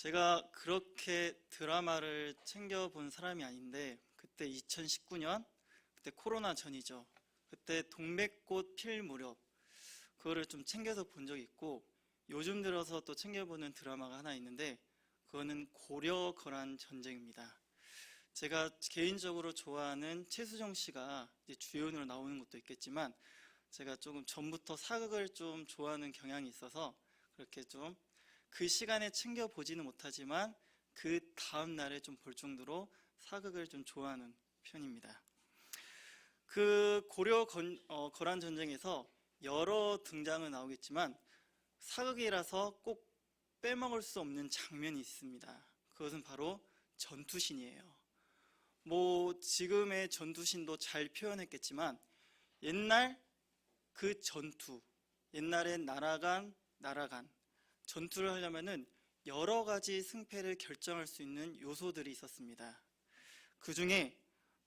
제가 그렇게 드라마를 챙겨본 사람이 아닌데 그때 2019년 그때 코로나 전이죠. 그때 동백꽃 필 무렵 그거를 좀 챙겨서 본 적이 있고, 요즘 들어서 또 챙겨보는 드라마가 하나 있는데 그거는 고려 거란 전쟁입니다. 제가 개인적으로 좋아하는 최수정 씨가 이제 주연으로 나오는 것도 있겠지만, 제가 조금 전부터 사극을 좀 좋아하는 경향이 있어서 그렇게 좀 그 시간에 챙겨보지는 못하지만 그 다음 날에 좀 볼 정도로 사극을 좀 좋아하는 편입니다. 그 거란 전쟁에서 여러 등장은 나오겠지만 사극이라서 꼭 빼먹을 수 없는 장면이 있습니다. 그것은 바로 전투신이에요. 지금의 전투신도 잘 표현했겠지만 옛날 그 전투, 옛날에 나라간 전투를 하려면은 여러 가지 승패를 결정할 수 있는 요소들이 있었습니다. 그 중에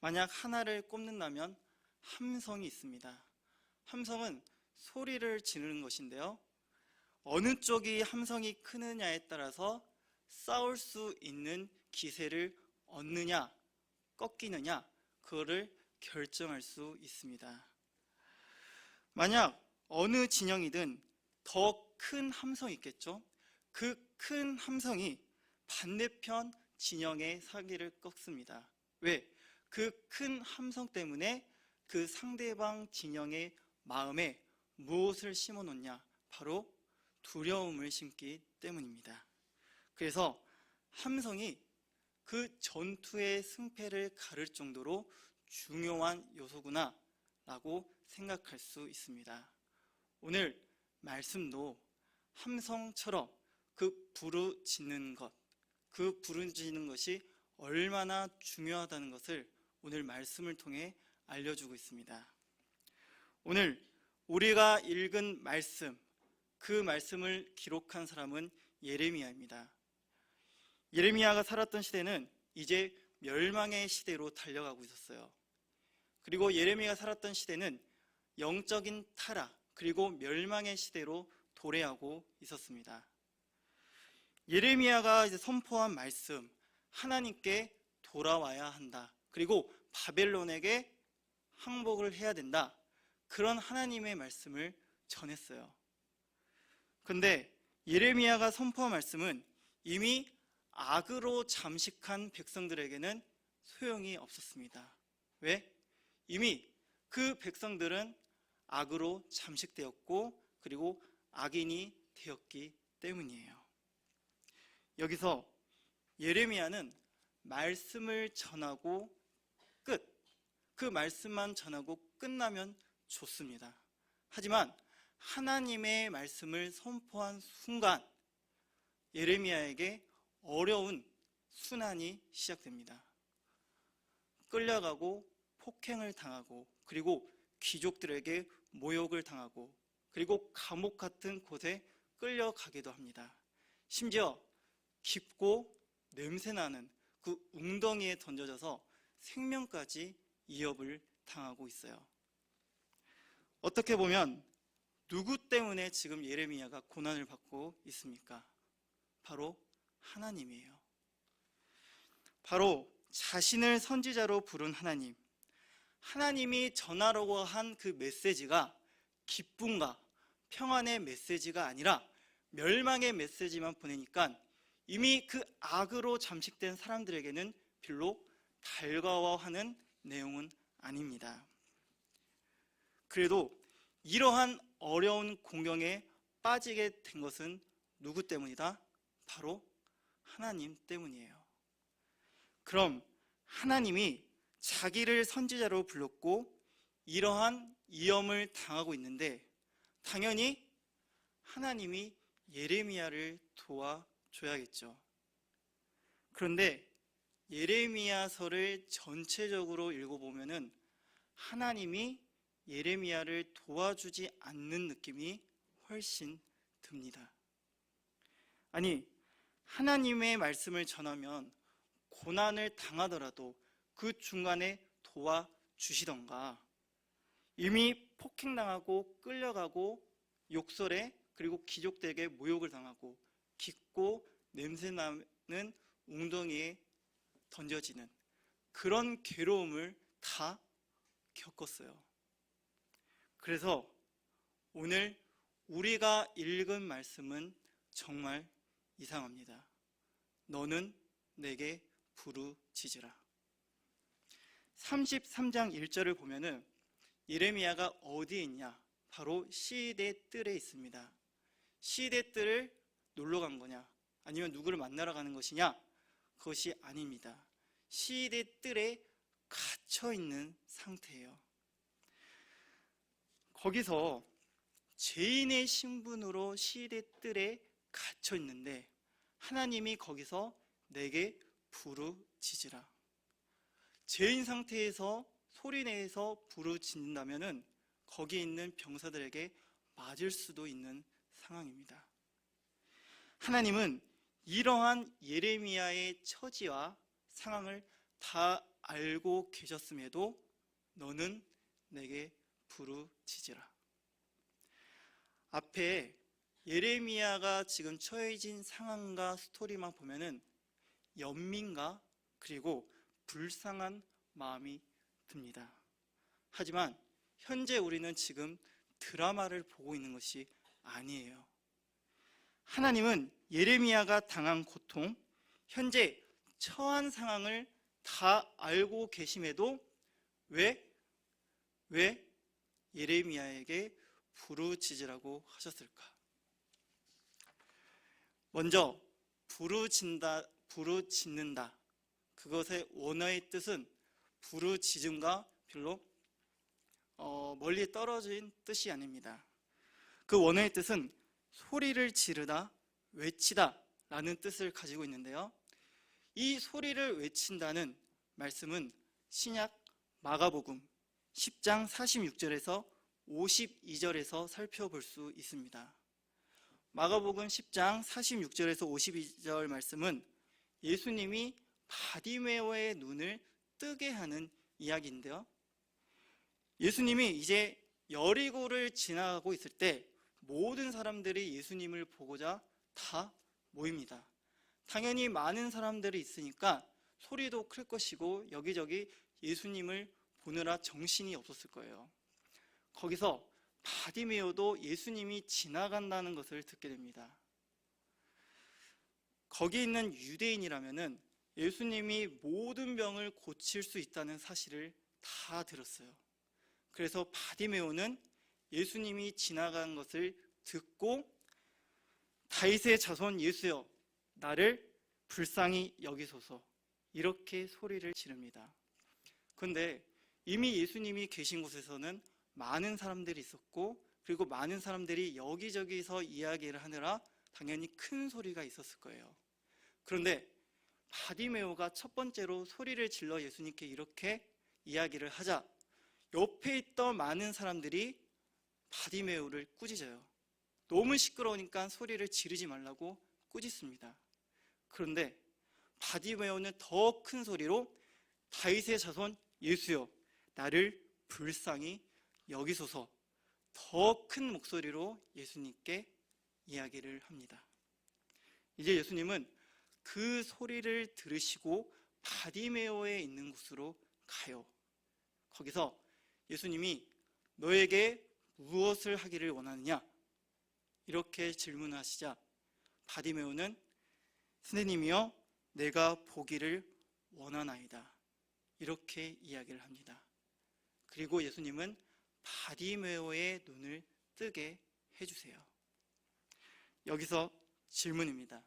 만약 하나를 꼽는다면 함성이 있습니다. 함성은 소리를 지르는 것인데요. 어느 쪽이 함성이 크느냐에 따라서 싸울 수 있는 기세를 얻느냐, 꺾이느냐, 그거를 결정할 수 있습니다. 만약 어느 진영이든 더 큰 함성이 있겠죠. 그 큰 함성이 반대편 진영의 사기를 꺾습니다. 왜? 그 큰 함성 때문에 그 상대방 진영의 마음에 무엇을 심어 놓냐? 바로 두려움을 심기 때문입니다. 그래서 함성이 그 전투의 승패를 가를 정도로 중요한 요소구나 라고 생각할 수 있습니다. 오늘 말씀도 함성처럼 그 부르짖는 것이 얼마나 중요하다는 것을 오늘 말씀을 통해 알려주고 있습니다. 오늘 우리가 읽은 말씀, 그 말씀을 기록한 사람은 예레미야입니다. 예레미야가 살았던 시대는 이제 멸망의 시대로 달려가고 있었어요. 그리고 예레미야가 살았던 시대는 영적인 타락, 그리고 멸망의 시대로 도래하고 있었습니다. 예레미야가 이제 선포한 말씀, 하나님께 돌아와야 한다. 그리고 바벨론에게 항복을 해야 된다. 그런 하나님의 말씀을 전했어요. 그런데 예레미야가 선포한 말씀은 이미 악으로 잠식한 백성들에게는 소용이 없었습니다. 왜? 이미 그 백성들은 악으로 잠식되었고 그리고 악인이 되었기 때문이에요. 여기서 예레미야는 말씀을 전하고 그 말씀만 전하고 끝나면 좋습니다. 하지만 하나님의 말씀을 선포한 순간 예레미야에게 어려운 순환이 시작됩니다. 끌려가고 폭행을 당하고 그리고 귀족들에게 모욕을 당하고 그리고 감옥 같은 곳에 끌려가기도 합니다. 심지어 깊고 냄새나는 그 웅덩이에 던져져서 생명까지 위협을 당하고 있어요. 어떻게 보면 누구 때문에 지금 예레미야가 고난을 받고 있습니까? 바로 하나님이에요. 바로 자신을 선지자로 부른 하나님이 전하려고 한 그 메시지가 기쁨과 평안의 메시지가 아니라 멸망의 메시지만 보내니까 이미 그 악으로 잠식된 사람들에게는 별로 달가워하는 내용은 아닙니다. 그래도 이러한 어려운 공경에 빠지게 된 것은 누구 때문이다? 바로 하나님 때문이에요. 그럼 하나님이 자기를 선지자로 불렀고 이러한 위험을 당하고 있는데 당연히 하나님이 예레미야를 도와줘야겠죠. 그런데 예레미야서를 전체적으로 읽어보면은 하나님이 예레미야를 도와주지 않는 느낌이 훨씬 듭니다. 아니, 하나님의 말씀을 전하면 고난을 당하더라도 그 중간에 도와주시던가, 이미 폭행당하고 끌려가고 욕설에 그리고 귀족들에게 모욕을 당하고 깊고 냄새나는 웅덩이에 던져지는 그런 괴로움을 다 겪었어요. 그래서 오늘 우리가 읽은 말씀은 정말 이상합니다. 너는 내게 부르짖으라. 33장 1절을 보면은 예레미야가 어디에 있냐? 바로 시대 뜰에 있습니다. 시대 뜰을 놀러 간 거냐? 아니면 누구를 만나러 가는 것이냐? 그것이 아닙니다. 시대 뜰에 갇혀 있는 상태예요. 거기서 죄인의 신분으로 시대 뜰에 갇혀 있는데 하나님이 거기서 내게 부르짖으라. 죄인 상태에서 소리내서 부르짖는다면은 거기 있는 병사들에게 맞을 수도 있는 상황입니다. 하나님은 이러한 예레미야의 처지와 상황을 다 알고 계셨음에도 너는 내게 부르짖으라. 앞에 예레미야가 지금 처해진 상황과 스토리만 보면은 연민과 그리고 불쌍한 마음이 듭니다. 하지만 현재 우리는 지금 드라마를 보고 있는 것이 아니에요. 하나님은 예레미야가 당한 고통, 현재 처한 상황을 다 알고 계심에도 왜 예레미야에게 부르짖으라고 하셨을까? 먼저 부르짖는다. 그것의 원어의 뜻은 부르짖음과 별로 멀리 떨어진 뜻이 아닙니다. 그 원어의 뜻은 소리를 지르다, 외치다 라는 뜻을 가지고 있는데요. 이 소리를 외친다는 말씀은 신약 마가복음 10장 46절에서 52절에서 살펴볼 수 있습니다. 마가복음 10장 46절에서 52절 말씀은 예수님이 바디메오의 눈을 뜨게 하는 이야기인데요. 예수님이 이제 여리고를 지나가고 있을 때 모든 사람들이 예수님을 보고자 다 모입니다. 당연히 많은 사람들이 있으니까 소리도 클 것이고 여기저기 예수님을 보느라 정신이 없었을 거예요. 거기서 바디메오도 예수님이 지나간다는 것을 듣게 됩니다. 거기 있는 유대인이라면은 예수님이 모든 병을 고칠 수 있다는 사실을 다 들었어요. 그래서 바디메오는 예수님이 지나간 것을 듣고 다윗의 자손 예수여 나를 불쌍히 여기소서 이렇게 소리를 지릅니다. 그런데 이미 예수님이 계신 곳에서는 많은 사람들이 있었고 그리고 많은 사람들이 여기저기서 이야기를 하느라 당연히 큰 소리가 있었을 거예요. 그런데 바디메오가 첫 번째로 소리를 질러 예수님께 이렇게 이야기를 하자 옆에 있던 많은 사람들이 바디메오를 꾸짖어요. 너무 시끄러우니까 소리를 지르지 말라고 꾸짖습니다. 그런데 바디메오는 더 큰 소리로 다윗의 자손 예수여 나를 불쌍히 여기소서 더 큰 목소리로 예수님께 이야기를 합니다. 이제 예수님은 그 소리를 들으시고 바디메오에 있는 곳으로 가요. 거기서 예수님이 너에게 무엇을 하기를 원하느냐? 이렇게 질문하시자 바디메오는 선생님이여 내가 보기를 원하나이다. 이렇게 이야기를 합니다. 그리고 예수님은 바디메오의 눈을 뜨게 해주세요. 여기서 질문입니다.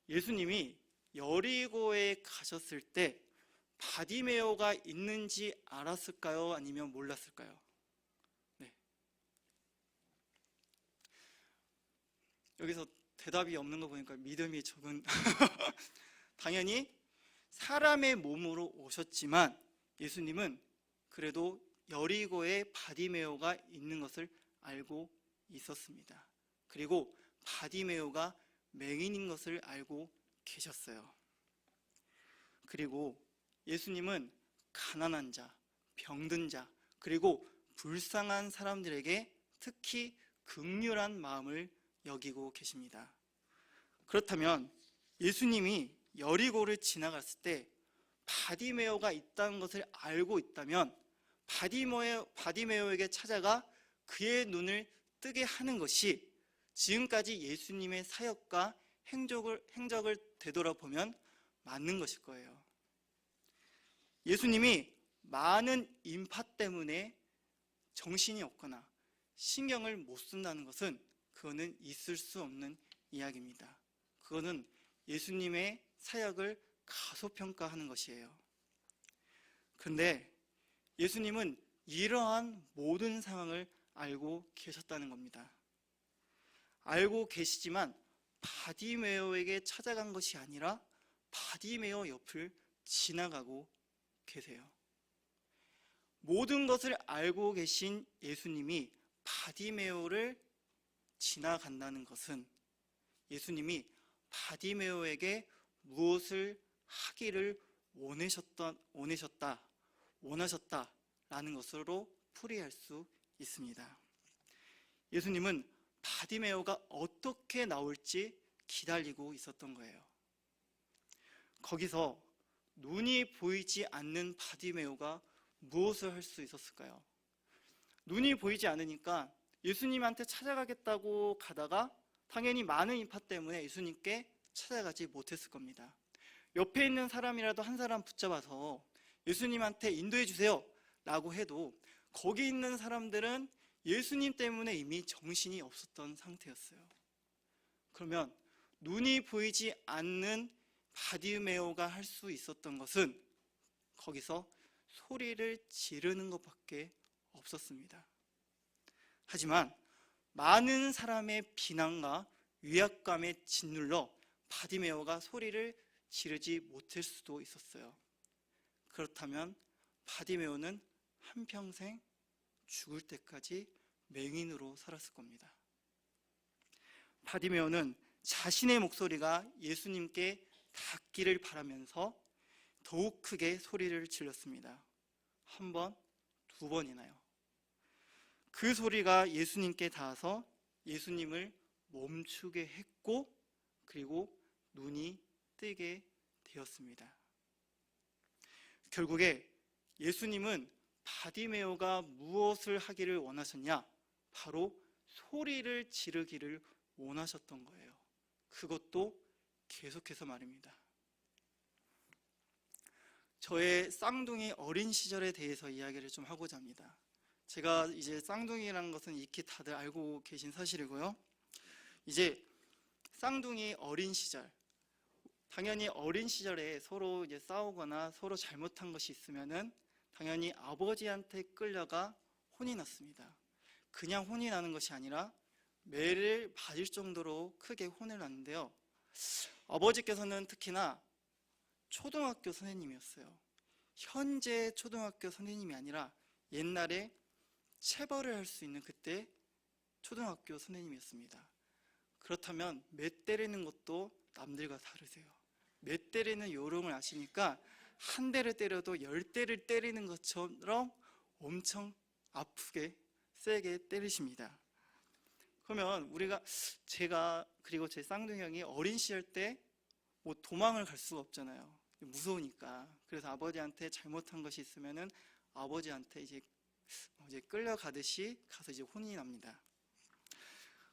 예수님이 여리고에 가셨을 때 바디메오가 있는지 알았을까요? 아니면 몰랐을까요? 네. 여기서 대답이 없는 거 보니까 믿음이 적은 당연히 사람의 몸으로 오셨지만 예수님은 그래도 여리고에 바디메오가 있는 것을 알고 있었습니다. 그리고 바디메오가 맹인인 것을 알고 계셨어요. 그리고 예수님은 가난한 자, 병든 자, 그리고 불쌍한 사람들에게 특히 긍휼한 마음을 여기고 계십니다. 그렇다면 예수님이 여리고를 지나갔을 때 바디메오가 있다는 것을 알고 있다면 바디메오에게 찾아가 그의 눈을 뜨게 하는 것이 지금까지 예수님의 사역과 행적을 되돌아보면 맞는 것일 거예요. 예수님이 많은 인파 때문에 정신이 없거나 신경을 못 쓴다는 것은 그거는 있을 수 없는 이야기입니다. 그거는 예수님의 사역을 가소평가하는 것이에요. 그런데 예수님은 이러한 모든 상황을 알고 계셨다는 겁니다. 알고 계시지만 바디메오에게 찾아간 것이 아니라 바디메오 옆을 지나가고 계세요. 모든 것을 알고 계신 예수님이 바디메오를 지나간다는 것은 예수님이 바디메오에게 무엇을 하기를 원하셨다라는 것으로 풀이할 수 있습니다. 예수님은 바디메오가 어떻게 나올지 기다리고 있었던 거예요. 거기서 눈이 보이지 않는 바디메오가 무엇을 할 수 있었을까요? 눈이 보이지 않으니까 예수님한테 찾아가겠다고 가다가 당연히 많은 인파 때문에 예수님께 찾아가지 못했을 겁니다. 옆에 있는 사람이라도 한 사람 붙잡아서 예수님한테 인도해 주세요 라고 해도 거기 있는 사람들은 예수님 때문에 이미 정신이 없었던 상태였어요. 그러면 눈이 보이지 않는 바디메오가 할 수 있었던 것은 거기서 소리를 지르는 것밖에 없었습니다. 하지만 많은 사람의 비난과 위압감에 짓눌러 바디메오가 소리를 지르지 못할 수도 있었어요. 그렇다면 바디메오는 한평생 죽을 때까지 맹인으로 살았을 겁니다. 바디메오는 자신의 목소리가 예수님께 닿기를 바라면서 더욱 크게 소리를 질렀습니다. 한 번, 두 번이나요. 그 소리가 예수님께 닿아서 예수님을 멈추게 했고 그리고 눈이 뜨게 되었습니다. 결국에 예수님은 바디메오가 무엇을 하기를 원하셨냐? 바로 소리를 지르기를 원하셨던 거예요. 그것도 계속해서 말입니다. 저의 쌍둥이 어린 시절에 대해서 이야기를 좀 하고자 합니다. 제가 이제 쌍둥이라는 것은 익히 다들 알고 계신 사실이고요. 이제 쌍둥이 어린 시절, 당연히 어린 시절에 서로 이제 싸우거나 서로 잘못한 것이 있으면은 당연히 아버지한테 끌려가 혼이 났습니다. 그냥 혼이 나는 것이 아니라 매를 맞을 정도로 크게 혼을 났는데요. 아버지께서는 특히나 초등학교 선생님이었어요. 현재 초등학교 선생님이 아니라 옛날에 체벌을 할 수 있는 그때 초등학교 선생님이었습니다. 그렇다면 매 때리는 것도 남들과 다르세요. 매 때리는 요령을 아시니까 한 대를 때려도 10대를 때리는 것처럼 엄청 아프게 세게 때리십니다. 그러면 제가 그리고 제 쌍둥이 형이 어린 시절 때 뭐 도망을 갈 수가 없잖아요. 무서우니까. 그래서 아버지한테 잘못한 것이 있으면은 아버지한테 이제 끌려가듯이 가서 이제 혼이 납니다.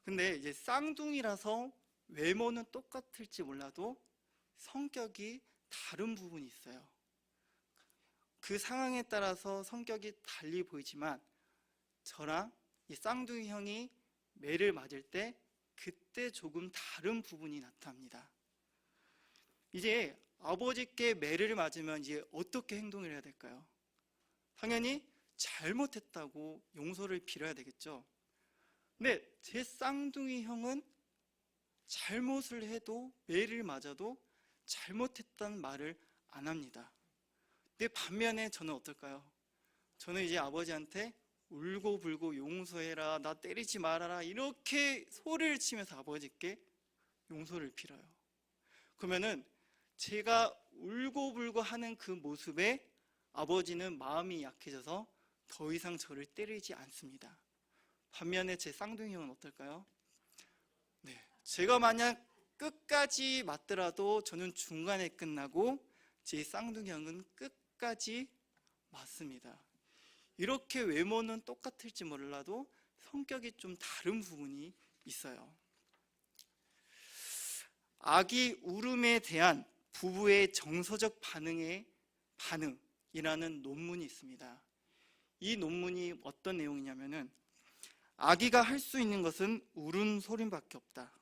근데 이제 쌍둥이라서 외모는 똑같을지 몰라도 성격이 다른 부분이 있어요. 그 상황에 따라서 성격이 달리 보이지만 저랑 이 쌍둥이 형이 매를 맞을 때 그때 조금 다른 부분이 나타납니다. 이제 아버지께 매를 맞으면 이제 어떻게 행동을 해야 될까요? 당연히 잘못했다고 용서를 빌어야 되겠죠. 근데 제 쌍둥이 형은 잘못을 해도 매를 맞아도 잘못했다는 말을 안 합니다. 근데 반면에 저는 어떨까요? 저는 이제 아버지한테 울고불고 용서해라, 나 때리지 말아라 이렇게 소리를 치면서 아버지께 용서를 빌어요. 그러면은 제가 울고불고 하는 그 모습에 아버지는 마음이 약해져서 더 이상 저를 때리지 않습니다. 반면에 제 쌍둥이 형은 어떨까요? 네, 제가 만약 끝까지 맞더라도 저는 중간에 끝나고 제 쌍둥이 형은 끝까지 맞습니다. 이렇게 외모는 똑같을지 몰라도 성격이 좀 다른 부분이 있어요. 아기 울음에 대한 부부의 정서적 반응이라는 논문이 있습니다. 이 논문이 어떤 내용이냐면은 아기가 할 수 있는 것은 울음소리밖에 없다.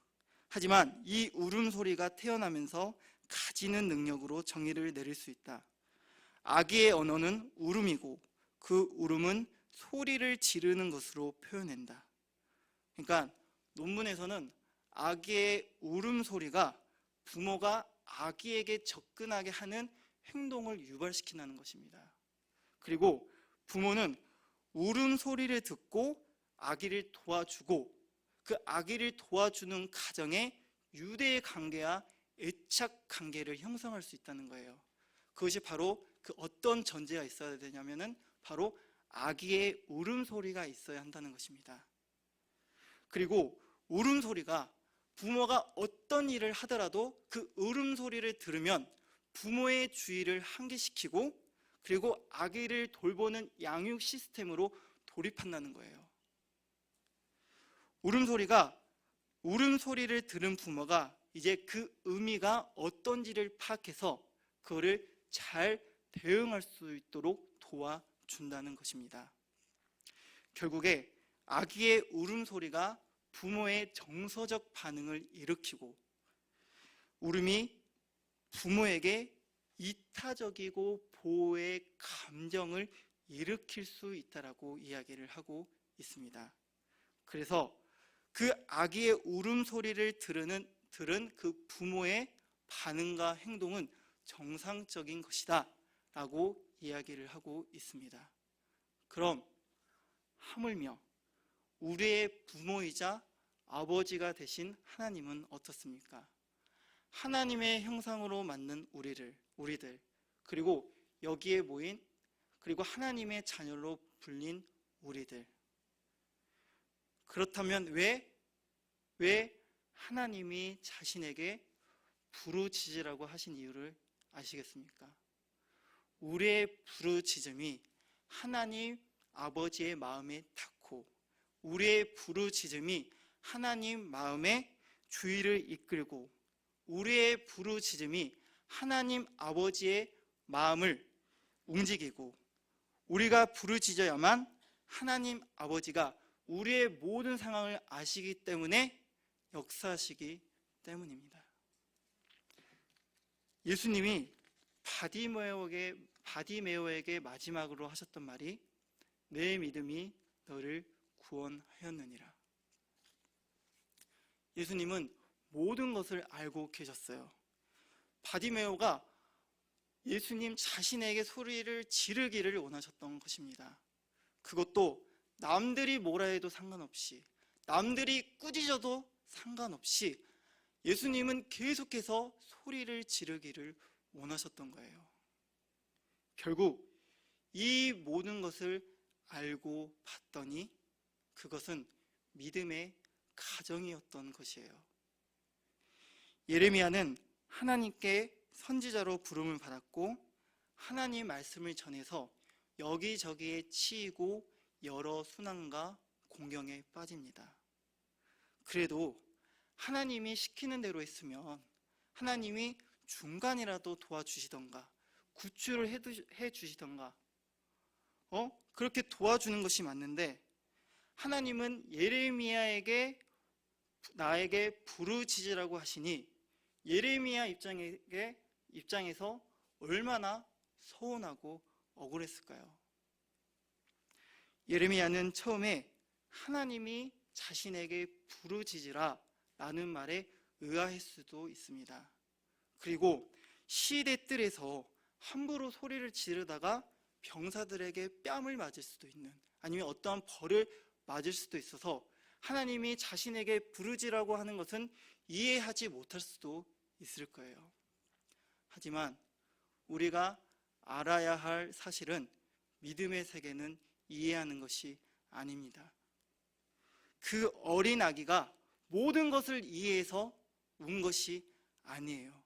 하지만 이 울음소리가 태어나면서 가지는 능력으로 정의를 내릴 수 있다. 아기의 언어는 울음이고 그 울음은 소리를 지르는 것으로 표현된다. 그러니까 논문에서는 아기의 울음소리가 부모가 아기에게 접근하게 하는 행동을 유발시킨다는 것입니다. 그리고 부모는 울음소리를 듣고 아기를 도와주고 그 아기를 도와주는 가정에 유대의 관계와 애착 관계를 형성할 수 있다는 거예요. 그것이 바로 그 어떤 전제가 있어야 되냐면은 바로 아기의 울음소리가 있어야 한다는 것입니다. 그리고 울음소리가 부모가 어떤 일을 하더라도 그 울음소리를 들으면 부모의 주의를 환기시키고 그리고 아기를 돌보는 양육 시스템으로 돌입한다는 거예요. 울음소리를 들은 부모가 이제 그 의미가 어떤지를 파악해서 그거를 잘 대응할 수 있도록 도와준다는 것입니다. 결국에 아기의 울음소리가 부모의 정서적 반응을 일으키고 울음이 부모에게 이타적이고 보호의 감정을 일으킬 수 있다라고 이야기를 하고 있습니다. 그래서 그 아기의 울음소리를 들은 그 부모의 반응과 행동은 정상적인 것이다 라고 이야기를 하고 있습니다. 그럼 하물며 우리의 부모이자 아버지가 되신 하나님은 어떻습니까? 하나님의 형상으로 만든 우리들 그리고 여기에 모인 그리고 하나님의 자녀로 불린 우리들, 그렇다면 왜 하나님이 자신에게 부르짖으라고 하신 이유를 아시겠습니까? 우리의 부르짖음이 하나님 아버지의 마음에 닿고 우리의 부르짖음이 하나님 마음에 주의를 이끌고 우리의 부르짖음이 하나님 아버지의 마음을 움직이고 우리가 부르짖어야만 하나님 아버지가 우리의 모든 상황을 아시기 때문에 역사하시기 때문입니다. 예수님이 바디메오에게 마지막으로 하셨던 말이 내 믿음이 너를 구원하였느니라. 예수님은 모든 것을 알고 계셨어요. 바디메오가 예수님 자신에게 소리를 지르기를 원하셨던 것입니다. 그것도 남들이 뭐라 해도 상관없이, 남들이 꾸짖어도 상관없이 예수님은 계속해서 소리를 지르기를 원하셨던 거예요. 결국 이 모든 것을 알고 봤더니 그것은 믿음의 가정이었던 것이에요. 예레미야는 하나님께 선지자로 부름을 받았고 하나님 말씀을 전해서 여기저기에 치이고 여러 순환과 공경에 빠집니다. 그래도 하나님이 시키는 대로 했으면 하나님이 중간이라도 도와주시던가 구출을 해주시던가 그렇게 도와주는 것이 맞는데 하나님은 예레미야에게 나에게 부르짖으라고 하시니 예레미야 입장에서 얼마나 서운하고 억울했을까요? 예레미야는 처음에 하나님이 자신에게 부르짖으라 라는 말에 의아할 수도 있습니다. 그리고 시대 뜰에서 함부로 소리를 지르다가 병사들에게 뺨을 맞을 수도 있는, 아니면 어떠한 벌을 맞을 수도 있어서 하나님이 자신에게 부르짖으라고 하는 것은 이해하지 못할 수도 있을 거예요. 하지만 우리가 알아야 할 사실은 믿음의 세계는 이해하는 것이 아닙니다. 그 어린 아기가 모든 것을 이해해서 운 것이 아니에요.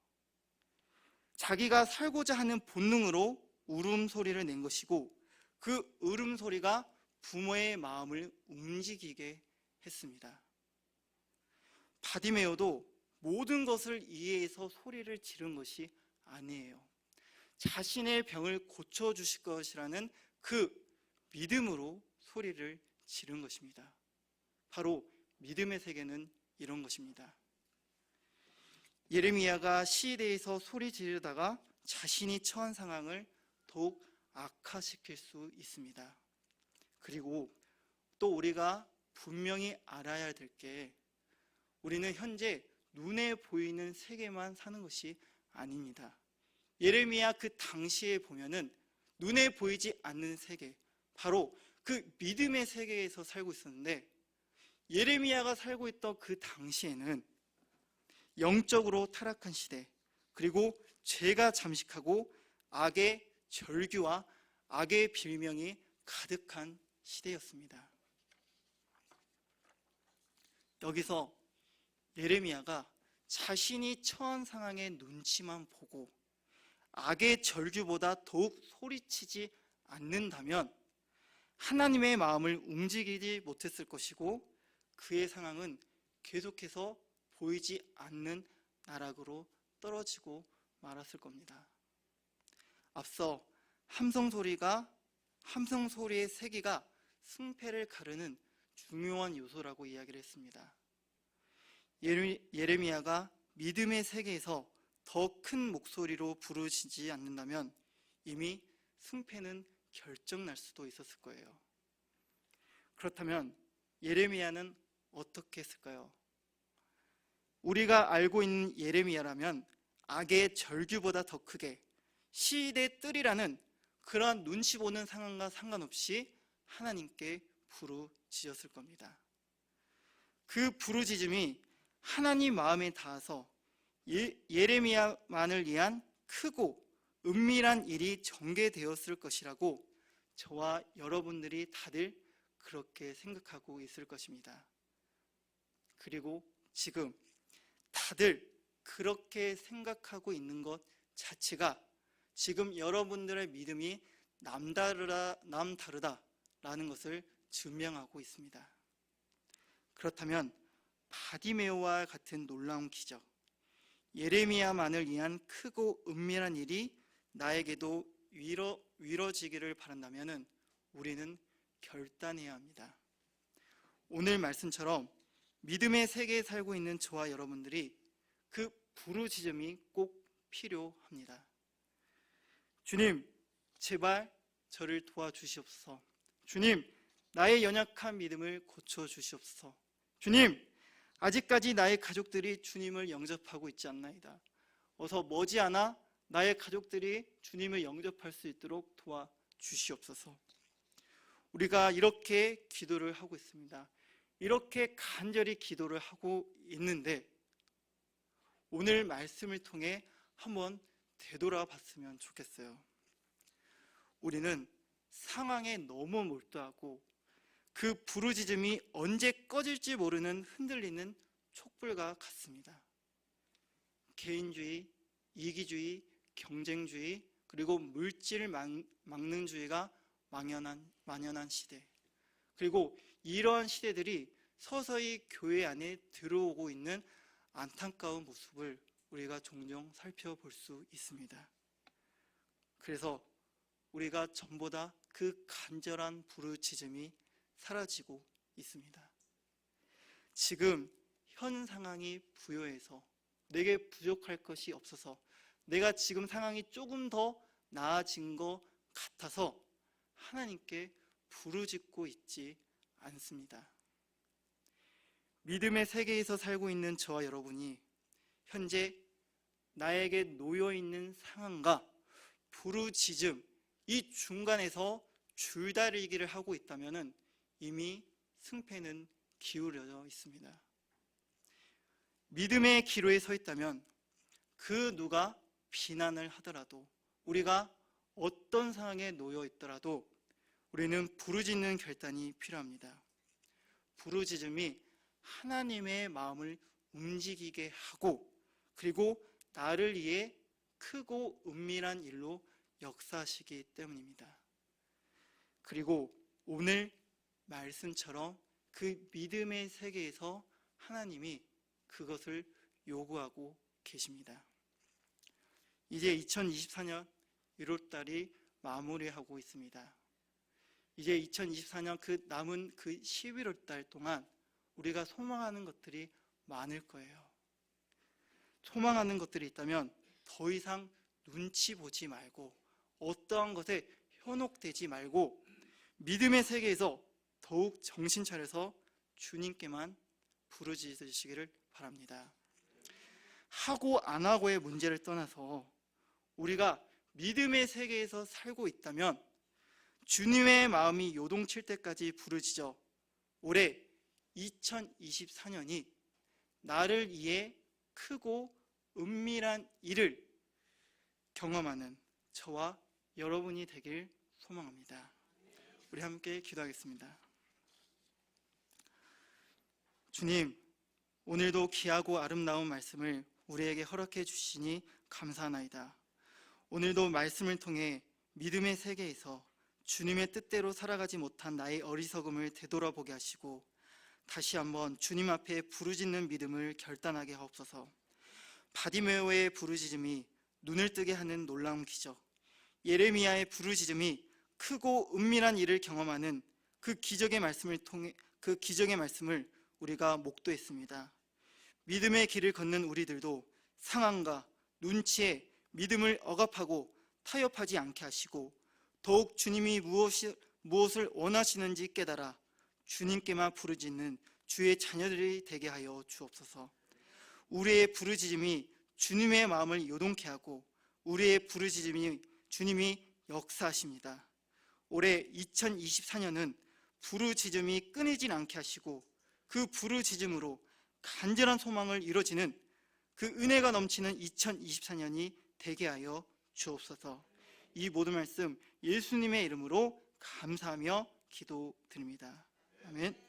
자기가 살고자 하는 본능으로 울음소리를 낸 것이고 그 울음소리가 부모의 마음을 움직이게 했습니다. 바디메오도 모든 것을 이해해서 소리를 지른 것이 아니에요. 자신의 병을 고쳐주실 것이라는 그 믿음으로 소리를 지른 것입니다. 바로 믿음의 세계는 이런 것입니다. 예레미야가 시대에서 소리 지르다가 자신이 처한 상황을 더욱 악화시킬 수 있습니다. 그리고 또 우리가 분명히 알아야 될 게 우리는 현재 눈에 보이는 세계만 사는 것이 아닙니다. 예레미야 그 당시에 보면은 눈에 보이지 않는 세계, 바로 그 믿음의 세계에서 살고 있었는데 예레미야가 살고 있던 그 당시에는 영적으로 타락한 시대, 그리고 죄가 잠식하고 악의 절규와 악의 빌명이 가득한 시대였습니다. 여기서 예레미야가 자신이 처한 상황의 눈치만 보고 악의 절규보다 더욱 소리치지 않는다면 하나님의 마음을 움직이지 못했을 것이고 그의 상황은 계속해서 보이지 않는 나락으로 떨어지고 말았을 겁니다. 앞서 함성 소리의 세기가 승패를 가르는 중요한 요소라고 이야기를 했습니다. 예레미야가 믿음의 세계에서 더 큰 목소리로 부르짖지 않는다면 이미 승패는 결정날 수도 있었을 거예요. 그렇다면 예레미야는 어떻게 했을까요? 우리가 알고 있는 예레미야라면 악의 절규보다 더 크게 시대 뜰이라는 그러한 눈치 보는 상황과 상관없이 하나님께 부르짖었을 겁니다. 그 부르짖음이 하나님 마음에 닿아서 예레미야만을 위한 크고 은밀한 일이 전개되었을 것이라고 저와 여러분들이 다들 그렇게 생각하고 있을 것입니다. 그리고 지금 다들 그렇게 생각하고 있는 것 자체가 지금 여러분들의 믿음이 남다르다라는 것을 증명하고 있습니다. 그렇다면 바디메오와 같은 놀라운 기적, 예레미야만을 위한 크고 은밀한 일이 나에게도 이뤄지기를 바란다면 우리는 결단해야 합니다. 오늘 말씀처럼 믿음의 세계에 살고 있는 저와 여러분들이 그 부르짖음이 꼭 필요합니다. 주님, 제발 저를 도와주시옵소서. 주님, 나의 연약한 믿음을 고쳐주시옵소서. 주님, 아직까지 나의 가족들이 주님을 영접하고 있지 않나이다. 어서 머지않아 나의 가족들이 주님을 영접할 수 있도록 도와주시옵소서. 우리가 이렇게 기도를 하고 있습니다. 이렇게 간절히 기도를 하고 있는데 오늘 말씀을 통해 한번 되돌아봤으면 좋겠어요. 우리는 상황에 너무 몰두하고 그 부르짖음이 언제 꺼질지 모르는 흔들리는 촛불과 같습니다. 개인주의, 이기주의, 경쟁주의, 그리고 물질 망능주의가 만연한 시대, 그리고 이러한 시대들이 서서히 교회 안에 들어오고 있는 안타까운 모습을 우리가 종종 살펴볼 수 있습니다. 그래서 우리가 전보다 그 간절한 부르짖음이 사라지고 있습니다. 지금 현 상황이 부여해서 내게 부족할 것이 없어서 내가 지금 상황이 조금 더 나아진 것 같아서 하나님께 부르짖고 있지 않습니다. 믿음의 세계에서 살고 있는 저와 여러분이 현재 나에게 놓여있는 상황과 부르짖음 이 중간에서 줄다리기를 하고 있다면 이미 승패는 기울어져 있습니다. 믿음의 기로에 서 있다면 그 누가 비난을 하더라도 우리가 어떤 상황에 놓여 있더라도 우리는 부르짖는 결단이 필요합니다. 부르짖음이 하나님의 마음을 움직이게 하고, 그리고 나를 위해 크고 은밀한 일로 역사하시기 때문입니다. 그리고 오늘 말씀처럼 그 믿음의 세계에서 하나님이 그것을 요구하고 계십니다. 이제 2024년 1월달이 마무리하고 있습니다. 이제 2024년 그 남은 그 11월달 동안 우리가 소망하는 것들이 많을 거예요. 소망하는 것들이 있다면 더 이상 눈치 보지 말고, 어떠한 것에 현혹되지 말고, 믿음의 세계에서 더욱 정신 차려서 주님께만 부르짖으시기를 바랍니다. 하고 안 하고의 문제를 떠나서 우리가 믿음의 세계에서 살고 있다면 주님의 마음이 요동칠 때까지 부르짖어 올해 2024년이 나를 위해 크고 은밀한 일을 경험하는 저와 여러분이 되길 소망합니다. 우리 함께 기도하겠습니다. 주님, 오늘도 귀하고 아름다운 말씀을 우리에게 허락해 주시니 감사하나이다. 오늘도 말씀을 통해 믿음의 세계에서 주님의 뜻대로 살아가지 못한 나의 어리석음을 되돌아보게 하시고 다시 한번 주님 앞에 부르짖는 믿음을 결단하게 하옵소서. 바디메오의 부르짖음이 눈을 뜨게 하는 놀라운 기적, 예레미야의 부르짖음이 크고 은밀한 일을 경험하는 그 기적의 말씀을 우리가 목도했습니다. 믿음의 길을 걷는 우리들도 상황과 눈치에 믿음을 억압하고 타협하지 않게 하시고 더욱 주님이 무엇을 원하시는지 깨달아 주님께만 부르짖는 주의 자녀들이 되게 하여 주옵소서. 우리의 부르짖음이 주님의 마음을 요동케 하고 우리의 부르짖음이 주님이 역사하십니다. 올해 2024년은 부르짖음이 끊이질 않게 하시고 그 부르짖음으로 간절한 소망을 이루어지는 그 은혜가 넘치는 2024년이 되게 하여 주옵소서. 이 모든 말씀 예수님의 이름으로 감사하며 기도드립니다. 아멘.